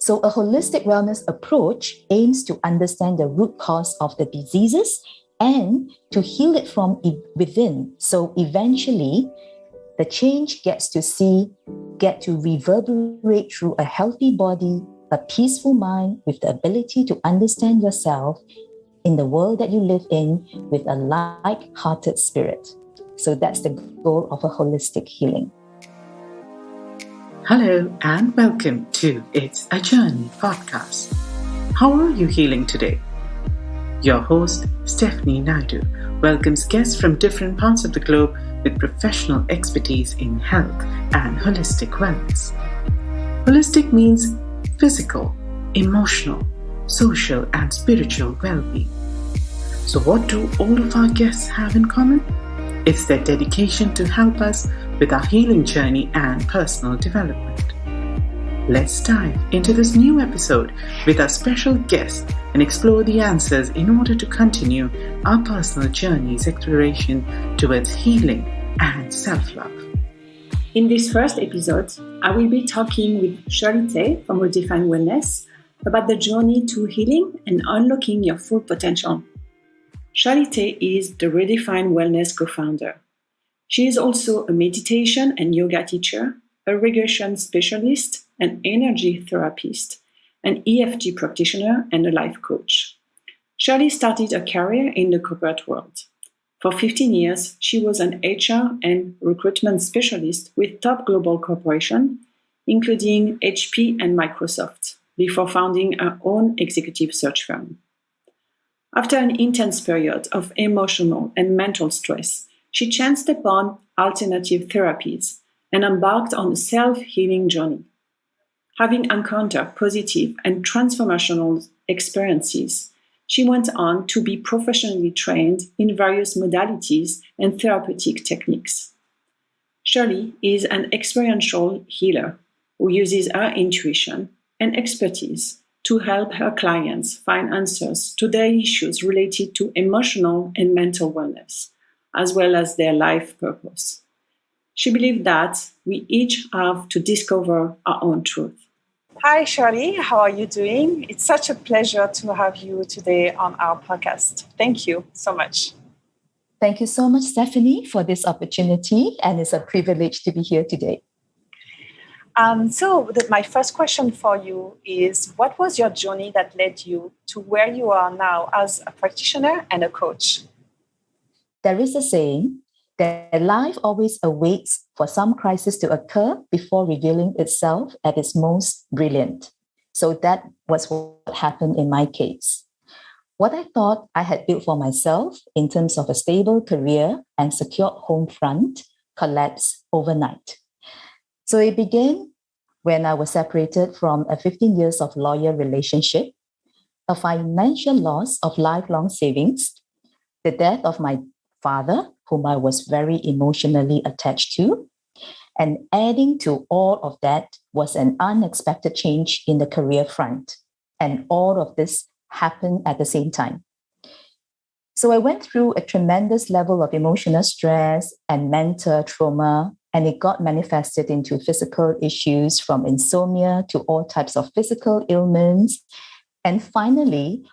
So a holistic wellness approach aims to understand the root cause of the diseases and to heal it from within. So eventually, the change gets to reverberate through a healthy body, a peaceful mind with the ability to understand yourself in the world that you live in with a like-hearted spirit. So that's the goal of a holistic healing. Hello and welcome to It's a Journey podcast. How are you healing today? Your host, Stephanie Naudo, welcomes guests from different parts of the globe with professional expertise in health and holistic wellness. Holistic means physical, emotional, social, and spiritual well-being. So what do all of our guests have in common? It's their dedication to help us with our healing journey and personal development. Let's dive into this new episode with our special guest and explore the answers in order to continue our personal journey's exploration towards healing and self-love. In this first episode, I will be talking with Shirley Tay from ReDefine Wellness about the journey to healing and unlocking your full potential. Shirley Tay is the ReDefine Wellness co-founder. She is also a meditation and yoga teacher, a regression specialist, an energy therapist, an EFT practitioner, and a life coach. Shirley started a career in the corporate world. For 15 years, she was an HR and recruitment specialist with top global corporations, including HP and Microsoft, before founding her own executive search firm. After an intense period of emotional and mental stress, she chanced upon alternative therapies and embarked on a self-healing journey. Having encountered positive and transformational experiences, she went on to be professionally trained in various modalities and therapeutic techniques. Shirley is an experiential healer who uses her intuition and expertise to help her clients find answers to their issues related to emotional and mental wellness, as well as their life purpose. She believed that we each have to discover our own truth. Hi, Shirley. How are you doing? It's such a pleasure to have you today on our podcast. Thank you so much. Thank you so much, Stephanie, for this opportunity, and it's a privilege to be here today. My first question for you is, what was your journey that led you to where you are now as a practitioner and a coach? There is a saying that life always awaits for some crisis to occur before revealing itself at its most brilliant. So that was what happened in my case. What I thought I had built for myself in terms of a stable career and secured home front collapsed overnight. So it began when I was separated from a 15 years of loyal relationship, a financial loss of lifelong savings, the death of my father, whom I was very emotionally attached to, and adding to all of that was an unexpected change in the career front. And all of this happened at the same time. So I went through a tremendous level of emotional stress and mental trauma, and it got manifested into physical issues from insomnia to all types of physical ailments. And finally,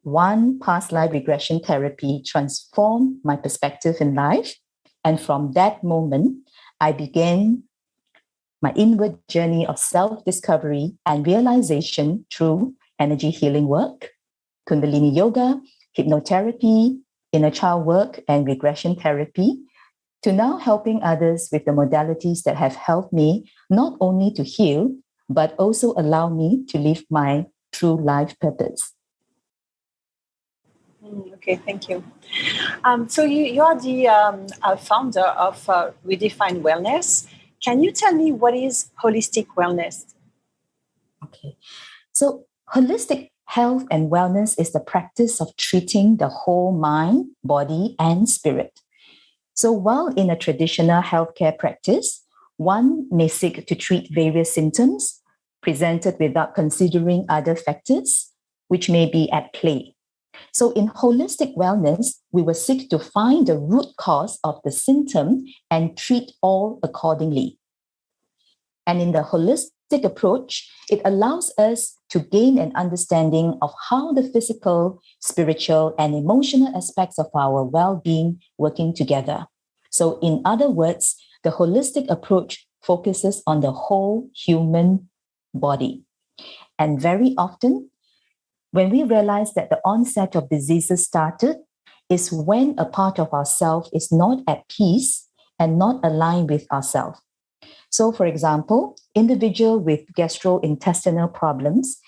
one past life regression therapy transformed my perspective in life. And from that moment, I began my inward journey of self-discovery and realization through energy healing work, Kundalini yoga, hypnotherapy, inner child work, and regression therapy, to now helping others with the modalities that have helped me not only to heal, but also allow me to live my true life purpose. Okay, thank you. So you are the founder of ReDefine Wellness. Can you tell me what is holistic wellness? Okay, so holistic health and wellness is the practice of treating the whole mind, body, and spirit. So while in a traditional healthcare practice, one may seek to treat various symptoms presented without considering other factors which may be at play. So in holistic wellness, we will seek to find the root cause of the symptom and treat all accordingly. And in the holistic approach, it allows us to gain an understanding of how the physical, spiritual, and emotional aspects of our well-being working together. So in other words, the holistic approach focuses on the whole human body. And very often, when we realize that the onset of diseases started, is when a part of ourself is not at peace and not aligned with ourselves. So, for example, individual with gastrointestinal problems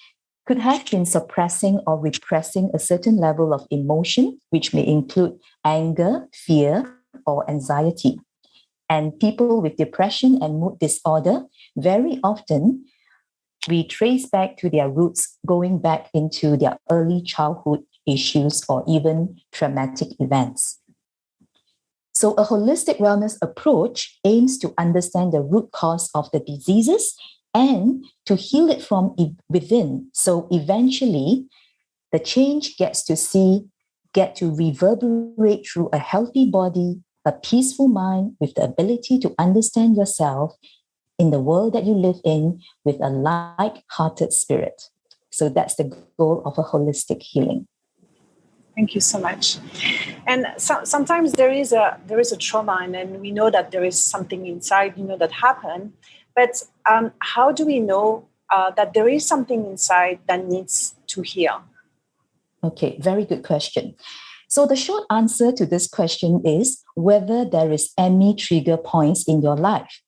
could have been suppressing or repressing a certain level of emotion, which may include anger, fear, or anxiety. And people with depression and mood disorder, very often, we trace back to their roots, going back into their early childhood issues or even traumatic events. So a holistic wellness approach aims to understand the root cause of the diseases and to heal it from within. So eventually, the change get to reverberate through a healthy body, a peaceful mind with the ability to understand yourself in the world that you live in with a like-hearted spirit. So that's the goal of a holistic healing. Thank you so much. And sometimes there is a trauma, and we know that there is something inside, that happened. But how do we know that there is something inside that needs to heal? Okay, very good question. So the short answer to this question is whether there is any trigger points in your life.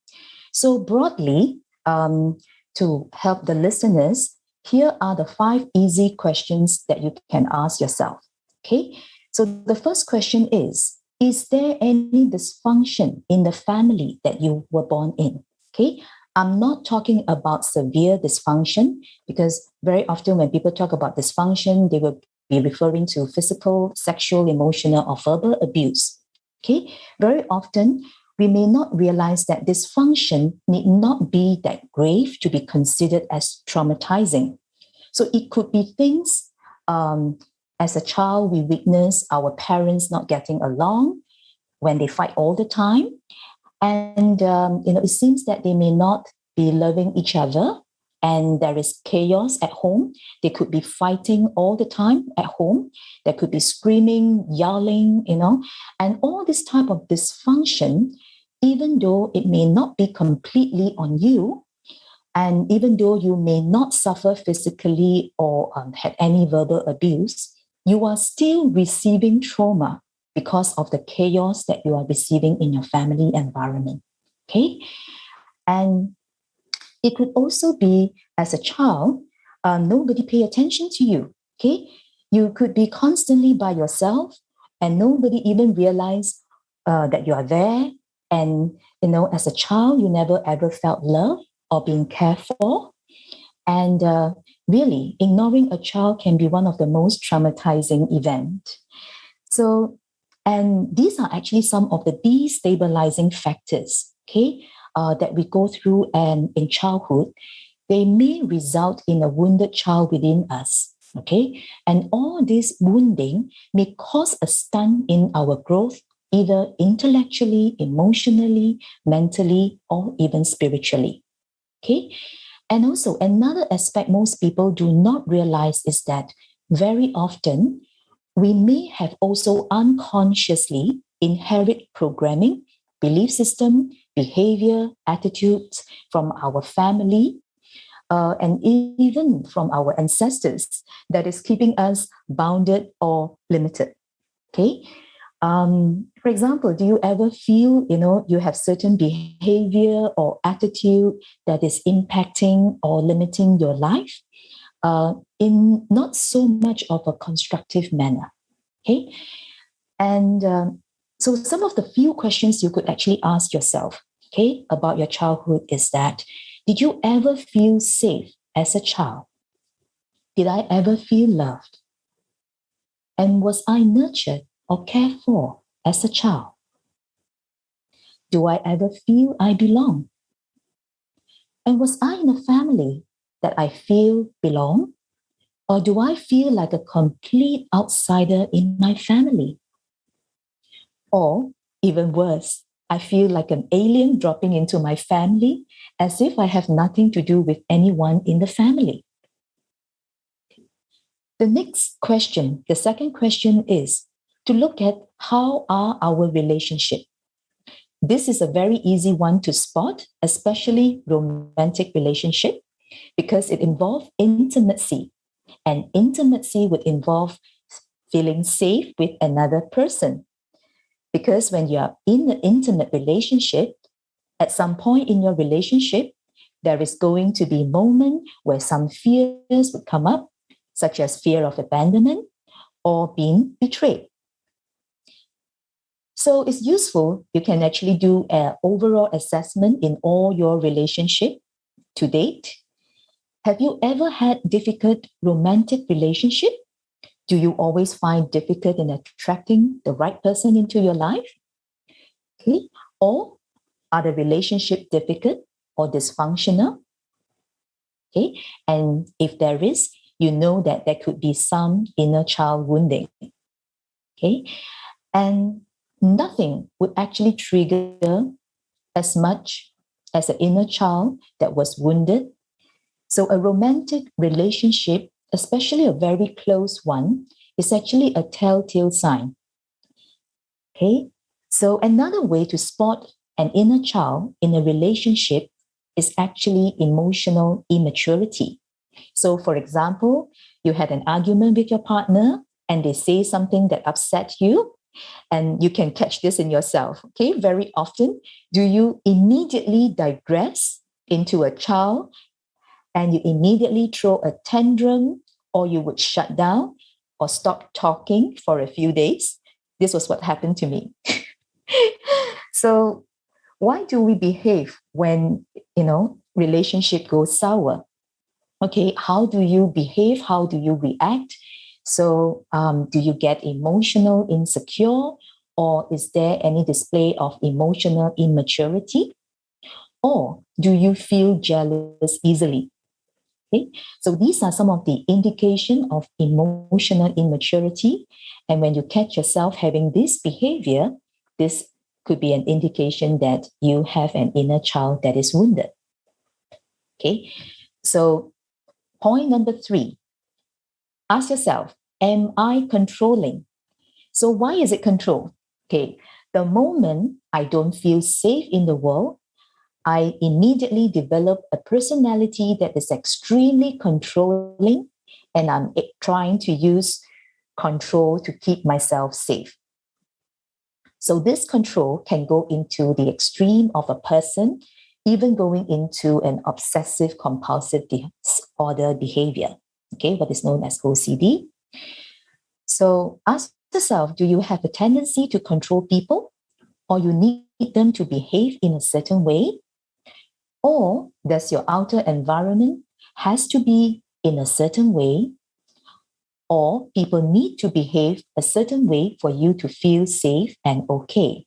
So broadly, to help the listeners, here are the 5 easy questions that you can ask yourself. Okay, so the first question is there any dysfunction in the family that you were born in? Okay, I'm not talking about severe dysfunction, because very often when people talk about dysfunction, they will be referring to physical, sexual, emotional, or verbal abuse. Okay, very often we may not realize that dysfunction need not be that grave to be considered as traumatizing. So it could be things, as a child, we witness our parents not getting along when they fight all the time. And, it seems that they may not be loving each other, and there is chaos at home. They could be fighting all the time at home. There could be screaming, yelling, and all this type of dysfunction, even though it may not be completely on you, and even though you may not suffer physically or had any verbal abuse, you are still receiving trauma because of the chaos that you are receiving in your family environment. Okay? And it could also be, as a child, nobody pay attention to you. Okay? You could be constantly by yourself and nobody even realize that you are there. And, as a child, you never ever felt love or being cared for. And really, ignoring a child can be one of the most traumatizing events. So, and these are actually some of the destabilizing factors, okay, that we go through and in childhood. They may result in a wounded child within us, okay? And all this wounding may cause a stunt in our growth, either intellectually, emotionally, mentally, or even spiritually, okay? And also, another aspect most people do not realize is that very often we may have also unconsciously inherit programming, belief system, behavior, attitudes from our family, and even from our ancestors that is keeping us bounded or limited. Okay. For example, do you ever feel, you have certain behavior or attitude that is impacting or limiting your life in not so much of a constructive manner? Okay. And so some of the few questions you could actually ask yourself, okay, about your childhood is that, did you ever feel safe as a child? Did I ever feel loved? And was I nurtured or cared for as a child? Do I ever feel I belong? And was I in a family that I feel belong? Or do I feel like a complete outsider in my family? Or even worse, I feel like an alien dropping into my family, as if I have nothing to do with anyone in the family. The next question, the second question, is to look at how are our relationships. This is a very easy one to spot, especially romantic relationship, because it involves intimacy. And intimacy would involve feeling safe with another person. Because when you are in an intimate relationship, at some point in your relationship, there is going to be a moment where some fears would come up, such as fear of abandonment or being betrayed. So it's useful. You can actually do an overall assessment in all your relationship to date. Have you ever had difficult romantic relationship? Do you always find difficult in attracting the right person into your life? Okay. Or are the relationship difficult or dysfunctional? Okay. And if there is, you know that there could be some inner child wounding. Okay. And nothing would actually trigger as much as an inner child that was wounded. So a romantic relationship, especially a very close one, is actually a telltale sign. Okay. So another way to spot an inner child in a relationship is actually emotional immaturity. So for example, you had an argument with your partner and they say something that upset you, and you can catch this in yourself. Okay. Very often, do you immediately digress into a child and you immediately throw a tantrum, or you would shut down or stop talking for a few days? This was what happened to me. So why do we behave when, relationship goes sour? Okay, how do you behave? How do you react? So do you get emotional insecure, or is there any display of emotional immaturity? Or do you feel jealous easily? Okay, so these are some of the indication of emotional immaturity. And when you catch yourself having this behavior, this could be an indication that you have an inner child that is wounded. Okay, so point number 3, ask yourself, am I controlling? So why is it control? Okay, the moment I don't feel safe in the world, I immediately develop a personality that is extremely controlling, and I'm trying to use control to keep myself safe. So this control can go into the extreme of a person, even going into an obsessive compulsive disorder behavior, okay, what is known as OCD. So ask yourself, do you have a tendency to control people, or you need them to behave in a certain way? Or does your outer environment has to be in a certain way, or people need to behave a certain way for you to feel safe and okay?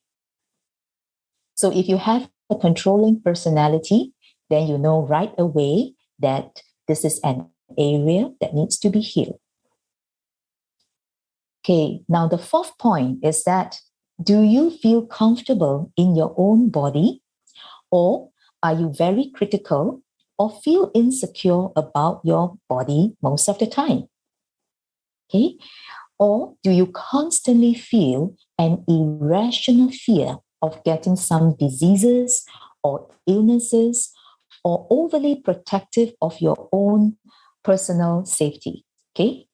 So if you have a controlling personality, then you know right away that this is an area that needs to be healed. Okay, now the 4th point is that, do you feel comfortable in your own body, or are you very critical or feel insecure about your body most of the time? Okay, or do you constantly feel an irrational fear of getting some diseases or illnesses, or overly protective of your own personal safety? Okay.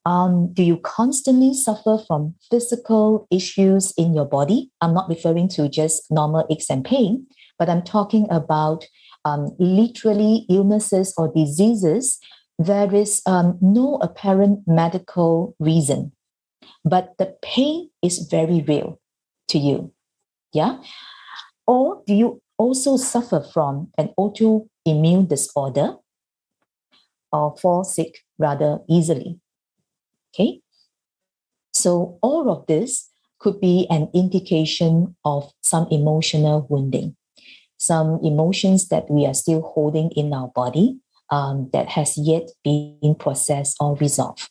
Do you constantly suffer from physical issues in your body? I'm not referring to just normal aches and pain, but I'm talking about literally illnesses or diseases. There is no apparent medical reason, but the pain is very real to you. Yeah. Or do you also suffer from an autoimmune disorder, or fall sick rather easily? Okay. So all of this could be an indication of some emotional wounding, some emotions that we are still holding in our body that has yet been processed or resolved.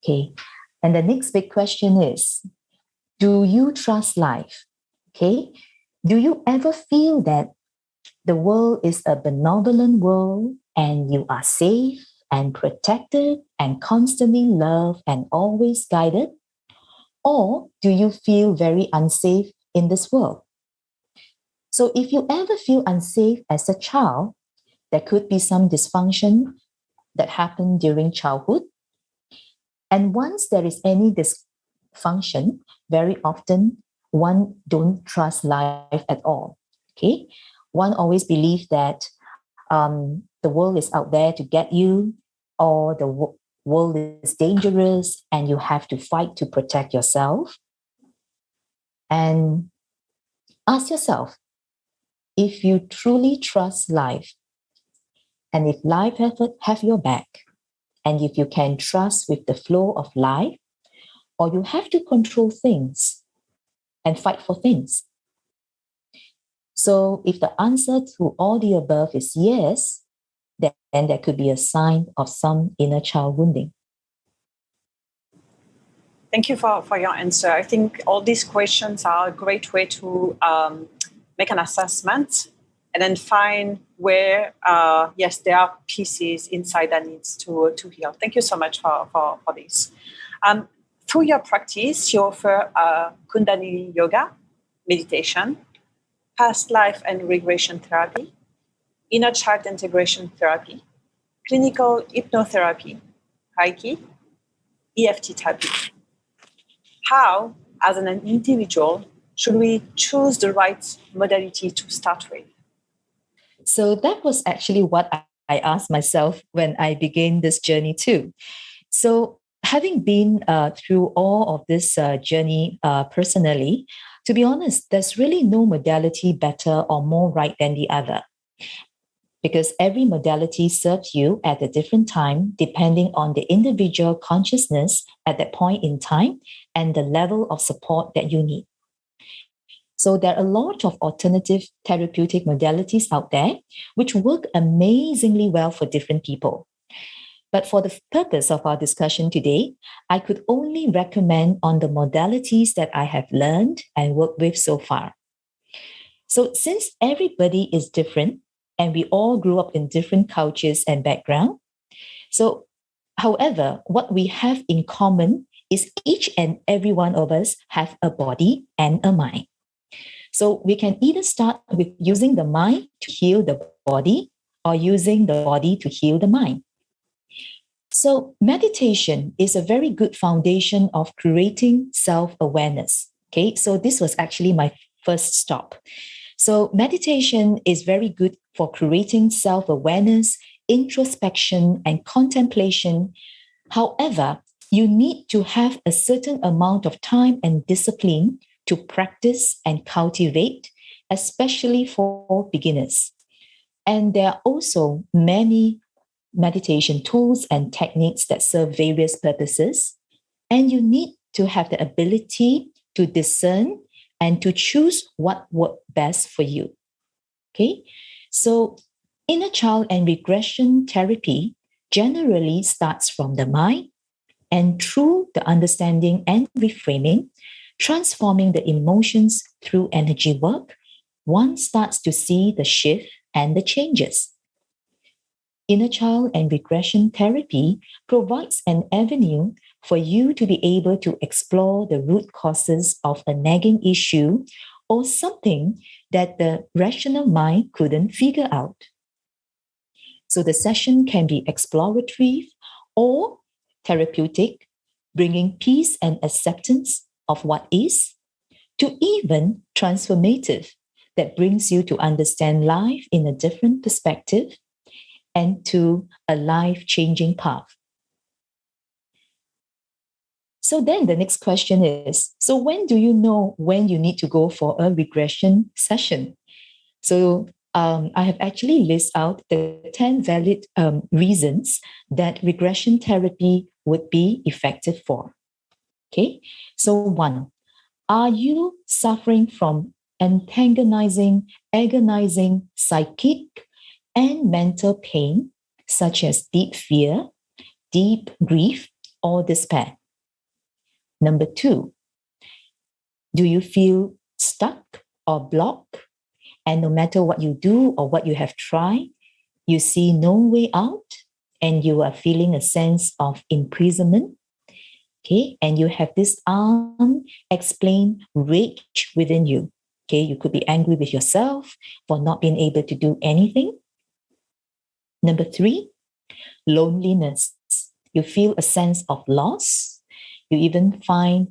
Okay. And the next big question is, do you trust life? Okay? Do you ever feel that the world is a benevolent world and you are safe and protected and constantly loved and always guided? Or do you feel very unsafe in this world? So if you ever feel unsafe as a child, there could be some dysfunction that happened during childhood. And once there is any dysfunction, very often one don't trust life at all. Okay, one always believes that the world is out there to get you, or the world is dangerous and you have to fight to protect yourself. And ask yourself, if you truly trust life, and if life have your back, and if you can trust with the flow of life, or you have to control things and fight for things. So if the answer to all the above is yes, then there could be a sign of some inner child wounding. Thank you for your answer. I think all these questions are a great way to make an assessment and then find where, yes, there are pieces inside that needs to heal. Thank you so much for this. Through your practice, you offer Kundalini yoga, meditation, past life and regression therapy, inner child integration therapy, clinical hypnotherapy, Reiki, EFT therapy. How, as an individual, should we choose the right modality to start with? So that was actually what I asked myself when I began this journey too. So having been through all of this journey personally, to be honest, there's really no modality better or more right than the other, because every modality serves you at a different time, depending on the individual consciousness at that point in time and the level of support that you need. So there are a lot of alternative therapeutic modalities out there, which work amazingly well for different people. But for the purpose of our discussion today, I could only recommend on the modalities that I have learned and worked with so far. So since everybody is different and we all grew up in different cultures and background, so however, what we have in common is each and every one of us have a body and a mind. So we can either start with using the mind to heal the body or using the body to heal the mind. So meditation is a very good foundation of creating self-awareness. Okay, so this was actually my first stop. So meditation is very good for creating self-awareness, introspection, and contemplation. However, you need to have a certain amount of time and discipline to practice and cultivate, especially for beginners. And there are also many meditation tools and techniques that serve various purposes. And you need to have the ability to discern and to choose what works best for you. Okay, so inner child and regression therapy generally starts from the mind, and through the understanding and reframing, transforming the emotions through energy work, one starts to see the shift and the changes. Inner child and regression therapy provides an avenue for you to be able to explore the root causes of a nagging issue or something that the rational mind couldn't figure out. So the session can be exploratory or therapeutic, bringing peace and acceptance of what is, to even transformative, that brings you to understand life in a different perspective and to a life-changing path. So then the next question is, so when do you know when you need to go for a regression session? So I have actually listed out the 10 valid reasons that regression therapy would be effective for. Okay, so 1, are you suffering from antagonizing, agonizing psychic and mental pain, such as deep fear, deep grief, or despair? Number 2, do you feel stuck, or block. And no matter what you do or what you have tried, you see no way out and you are feeling a sense of imprisonment. Okay, and you have this unexplained rage within you. Okay, you could be angry with yourself for not being able to do anything. Number 3, loneliness. You feel a sense of loss. You even find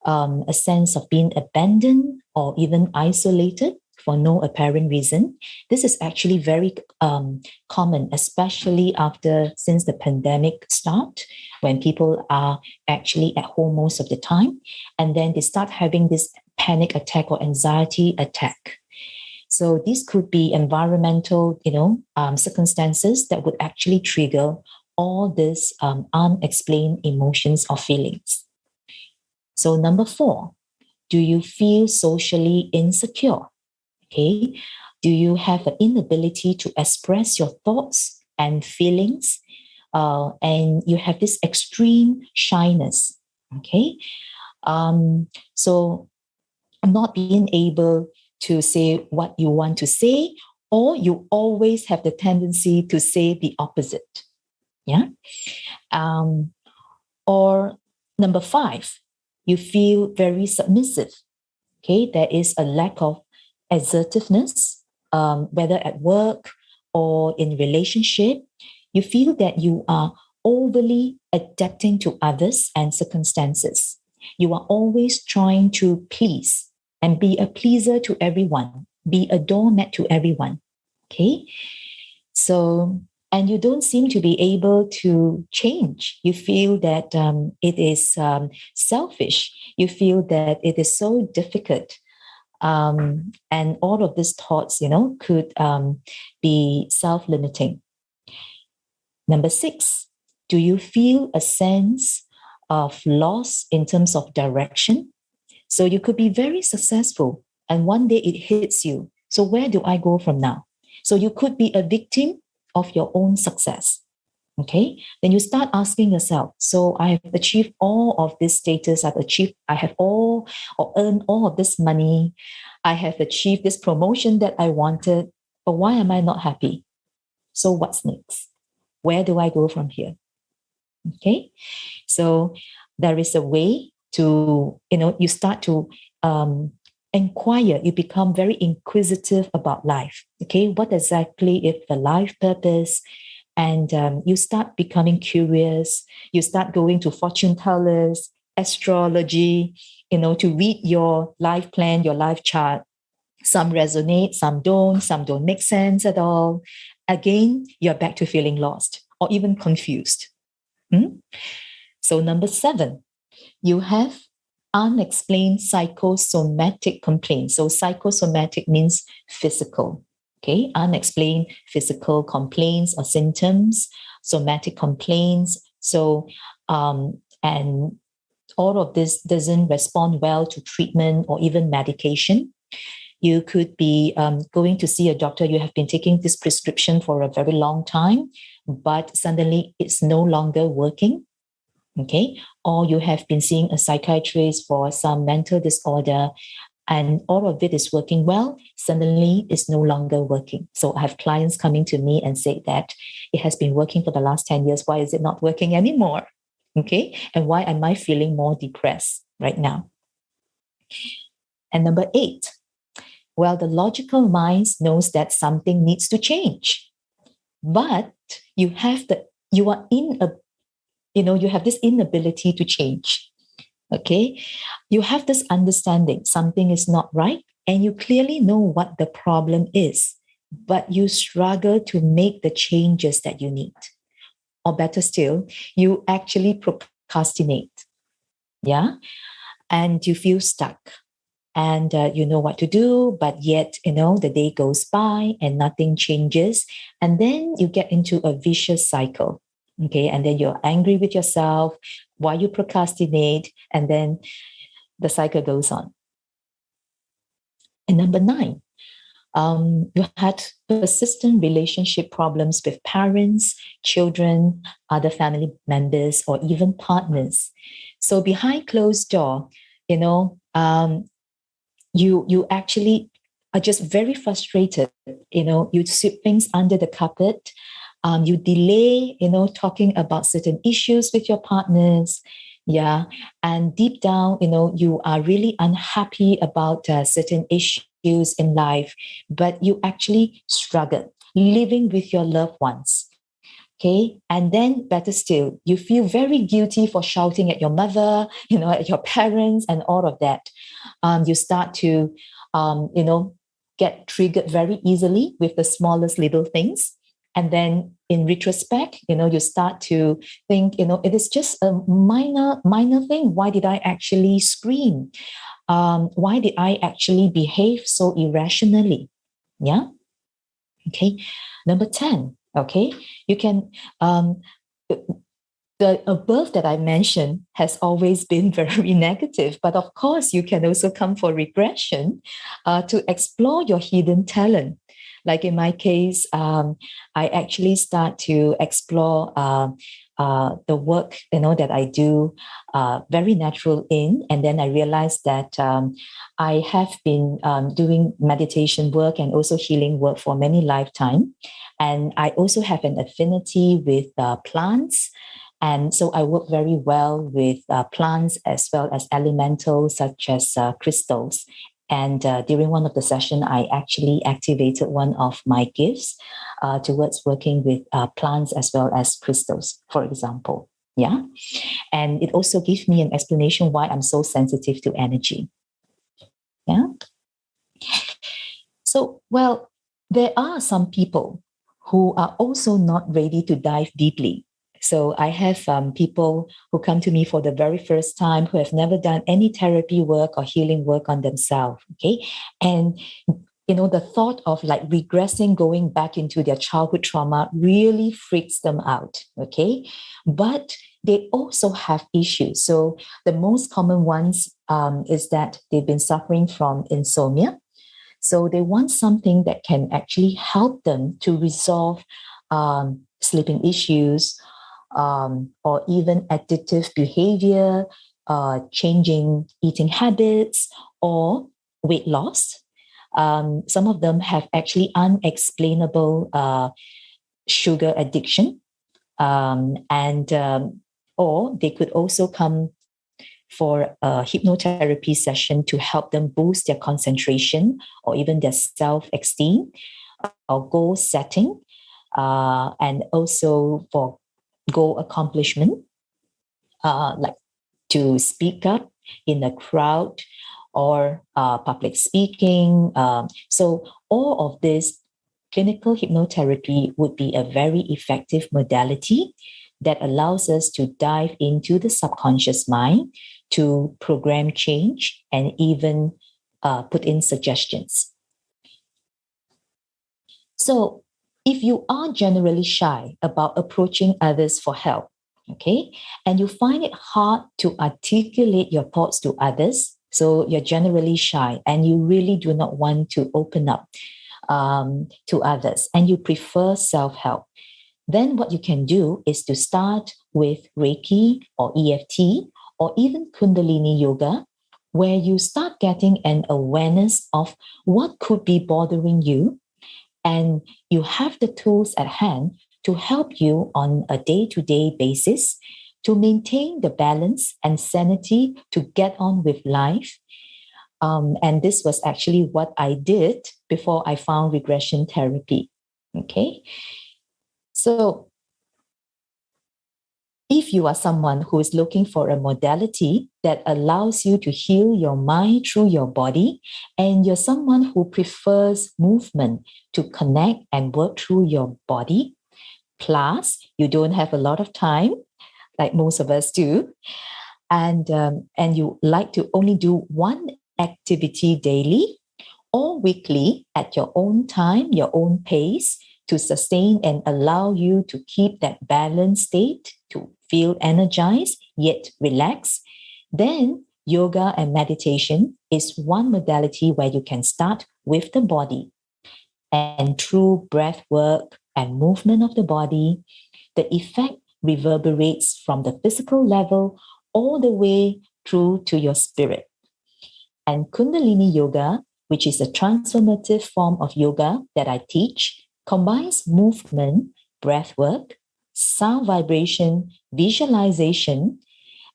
a sense of being abandoned or even isolated for no apparent reason. This is actually very common, especially since the pandemic start, when people are actually at home most of the time, and then they start having this panic attack or anxiety attack. So these could be environmental, circumstances that would actually trigger all these unexplained emotions or feelings. So number 4, do you feel socially insecure? Okay, do you have an inability to express your thoughts and feelings? And you have this extreme shyness. Okay, so not being able to say what you want to say, or you always have the tendency to say the opposite. Yeah. Or number 5, you feel very submissive. Okay, there is a lack of assertiveness, whether at work or in relationship. You feel that you are overly adapting to others and circumstances. You are always trying to please and be a pleaser to everyone, be a doormat to everyone. Okay, so, and you don't seem to be able to change. You feel that it is selfish. You feel that it is so difficult. And all of these thoughts, could be self-limiting. Number 6, do you feel a sense of loss in terms of direction? So you could be very successful and one day it hits you. So where do I go from now? So you could be a victim of your own success. Okay, then you start asking yourself, so I have achieved all of this status, I have all or earned all of this money, I have achieved this promotion that I wanted, but why am I not happy? So what's next? Where do I go from here? Okay, so there is a way to, you start to inquire, you become very inquisitive about life. Okay, what exactly is the life purpose? And you start becoming curious. You start going to fortune tellers, astrology, to read your life plan, your life chart. Some resonate, some don't make sense at all. Again, you're back to feeling lost or even confused. So number 7, you have unexplained psychosomatic complaints. So psychosomatic means physical. Okay, unexplained physical complaints or symptoms, somatic complaints. So, and all of this doesn't respond well to treatment or even medication. You could be going to see a doctor. You have been taking this prescription for a very long time, but suddenly it's no longer working. Okay, or you have been seeing a psychiatrist for some mental disorder, and all of it is working well, suddenly it's no longer working. So I have clients coming to me and say that it has been working for the last 10 years. Why is it not working anymore? Okay. And why am I feeling more depressed right now? And number 8, well, the logical mind knows that something needs to change, but you have this inability to change. Okay, you have this understanding something is not right, and you clearly know what the problem is, but you struggle to make the changes that you need. Or better still, you actually procrastinate. Yeah, and you feel stuck, and you know what to do, but yet the day goes by and nothing changes, and then you get into a vicious cycle. Okay, and then you're angry with yourself why you procrastinate, and then the cycle goes on. And number 9, you had persistent relationship problems with parents, children, other family members, or even partners. So behind closed door, you you actually are just very frustrated. You sweep things under the carpet. You delay, talking about certain issues with your partners. Yeah. And deep down, you are really unhappy about certain issues in life, but you actually struggle living with your loved ones. Okay. And then better still, you feel very guilty for shouting at your mother, at your parents and all of that. You start to, get triggered very easily with the smallest little things. And then in retrospect, you start to think, it is just a minor thing. Why did I actually scream? Why did I actually behave so irrationally? Yeah. Okay. Number 10. Okay. You can, the above that I mentioned has always been very negative, but of course you can also come for regression to explore your hidden talent. Like in my case, I actually start to explore the work that I do very natural in, and then I realized that I have been doing meditation work and also healing work for many lifetimes, and I also have an affinity with plants. And so I work very well with plants as well as elementals such as crystals. And during one of the sessions, I actually activated one of my gifts towards working with plants as well as crystals, for example. Yeah. And it also gives me an explanation why I'm so sensitive to energy. Yeah. So, well, there are some people who are also not ready to dive deeply. So I have people who come to me for the very first time who have never done any therapy work or healing work on themselves. Okay. And, the thought of like regressing, going back into their childhood trauma really freaks them out. Okay. But they also have issues. So the most common ones is that they've been suffering from insomnia. So they want something that can actually help them to resolve sleeping issues, or even addictive behavior, changing eating habits, or weight loss. Some of them have actually unexplainable sugar addiction, or they could also come for a hypnotherapy session to help them boost their concentration or even their self-esteem or goal setting, and also for goal accomplishment, like to speak up in a crowd or public speaking. So all of this clinical hypnotherapy would be a very effective modality that allows us to dive into the subconscious mind to program change and even put in suggestions. So if you are generally shy about approaching others for help, okay, and you find it hard to articulate your thoughts to others, so you're generally shy and you really do not want to open up to others and you prefer self-help, then what you can do is to start with Reiki or EFT or even Kundalini Yoga, where you start getting an awareness of what could be bothering you. And you have the tools at hand to help you on a day-to-day basis to maintain the balance and sanity to get on with life. And this was actually what I did before I found regression therapy. Okay. So if you are someone who is looking for a modality that allows you to heal your mind through your body, and you're someone who prefers movement to connect and work through your body, plus you don't have a lot of time, like most of us do, and you like to only do one activity daily or weekly at your own time, your own pace, to sustain and allow you to keep that balanced state, to feel energized yet relaxed, then yoga and meditation is one modality where you can start with the body. And through breath work and movement of the body, the effect reverberates from the physical level all the way through to your spirit. And Kundalini Yoga, which is a transformative form of yoga that I teach, combines movement, breath work, sound vibration, visualization,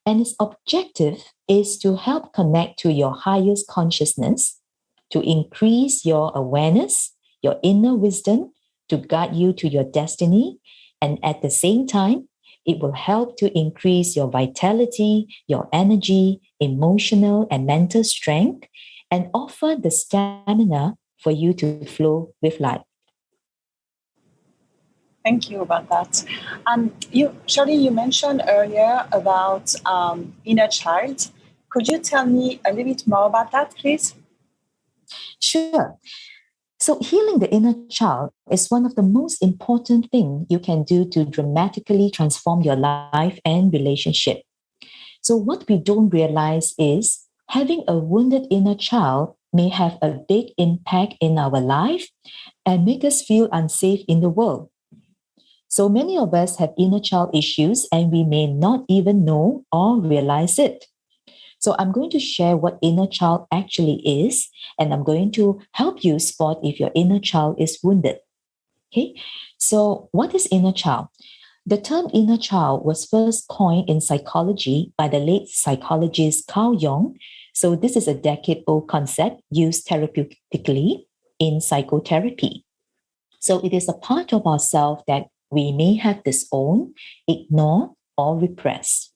and its objective is to help connect to your highest consciousness, to increase your awareness, your inner wisdom, to guide you to your destiny. And at the same time, it will help to increase your vitality, your energy, emotional and mental strength, and offer the stamina for you to flow with life. Thank you about that. Shirley, you mentioned earlier about inner child. Could you tell me a little bit more about that, please? Sure. So healing the inner child is one of the most important things you can do to dramatically transform your life and relationship. So what we don't realize is having a wounded inner child may have a big impact in our life and make us feel unsafe in the world. So many of us have inner child issues and we may not even know or realize it. So I'm going to share what inner child actually is, and I'm going to help you spot if your inner child is wounded. Okay, so what is inner child? The term inner child was first coined in psychology by the late psychologist Carl Jung. So this is a decade-old concept used therapeutically in psychotherapy. So it is a part of ourselves that we may have disowned, ignored, or repressed.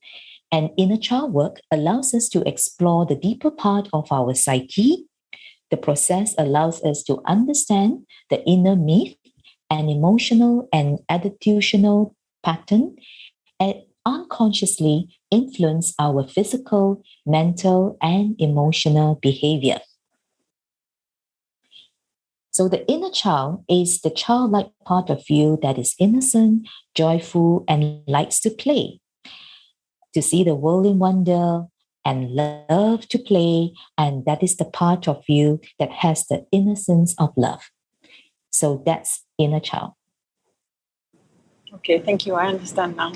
And inner child work allows us to explore the deeper part of our psyche. The process allows us to understand the inner myth and emotional and attitudinal pattern and unconsciously influence our physical, mental, and emotional behavior. So the inner child is the childlike part of you that is innocent, joyful, and likes to play, to see the world in wonder, and love to play. And that is the part of you that has the innocence of love. So that's inner child. Okay, thank you. I understand now.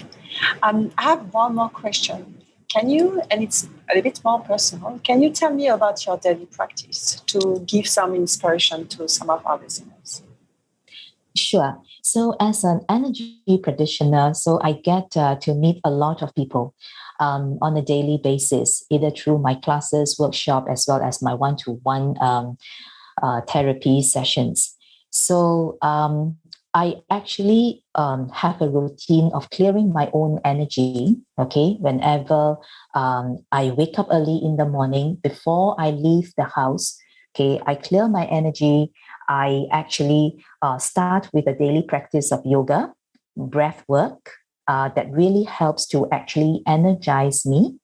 I have one more question. Can you, and it's a little bit more personal, can you tell me about your daily practice to give some inspiration to some of our listeners? Sure. So as an energy practitioner, so I get to meet a lot of people on a daily basis, either through my classes, workshop, as well as my one-to-one therapy sessions. So I actually have a routine of clearing my own energy, okay? Whenever I wake up early in the morning, before I leave the house, okay, I clear my energy. I actually start with a daily practice of yoga, breath work, that really helps to actually energize me.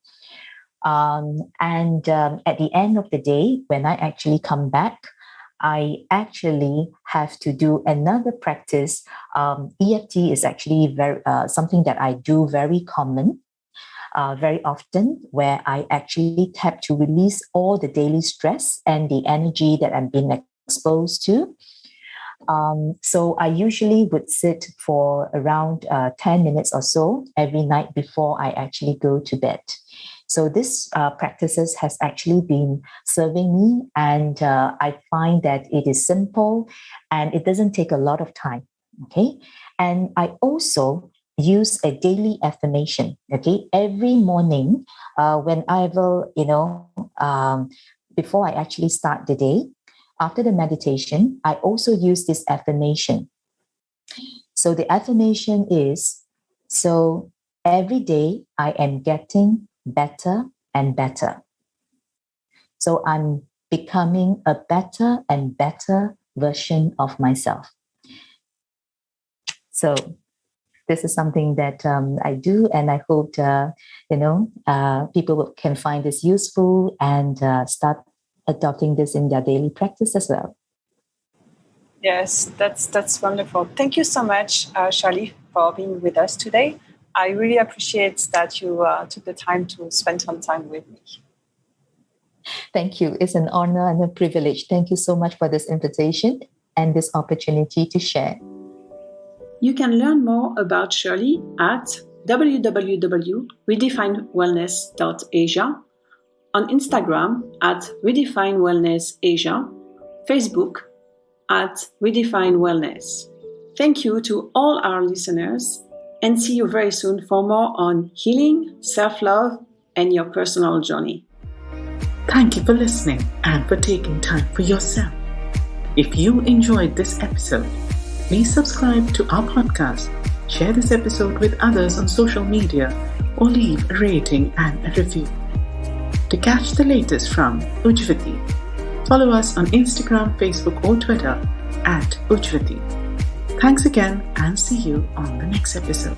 And at the end of the day, when I actually come back, I actually have to do another practice. EFT is actually very something that I do very often, where I actually tap to release all the daily stress and the energy that I'm being exposed to. So I usually would sit for around 10 minutes or so every night before I actually go to bed. So this practices has actually been serving me, and I find that it is simple and it doesn't take a lot of time. Okay, and I also use a daily affirmation. Okay, every morning when I will, before I actually start the day, after the meditation, I also use this affirmation. So the affirmation is, so every day I am getting better and better. So I'm becoming a better and better version of myself. So this is something that I do, and I hope people can find this useful and start adopting this in their daily practice as well. Yes, that's wonderful. Thank you so much, Shirley, for being with us today. I really appreciate that you took the time to spend some time with me. Thank you. It's an honor and a privilege. Thank you so much for this invitation and this opportunity to share. You can learn more about Shirley at www.redefinewellness.asia on Instagram at ReDefine Wellness Asia, Facebook at ReDefine Wellness. Thank you to all our listeners, and see you very soon for more on healing, self-love, and your personal journey. Thank you for listening and for taking time for yourself. If you enjoyed this episode, please subscribe to our podcast, share this episode with others on social media, or leave a rating and a review. To catch the latest from Ujjivati, follow us on Instagram, Facebook, or Twitter at Ujjivati. Thanks again, and see you on the next episode.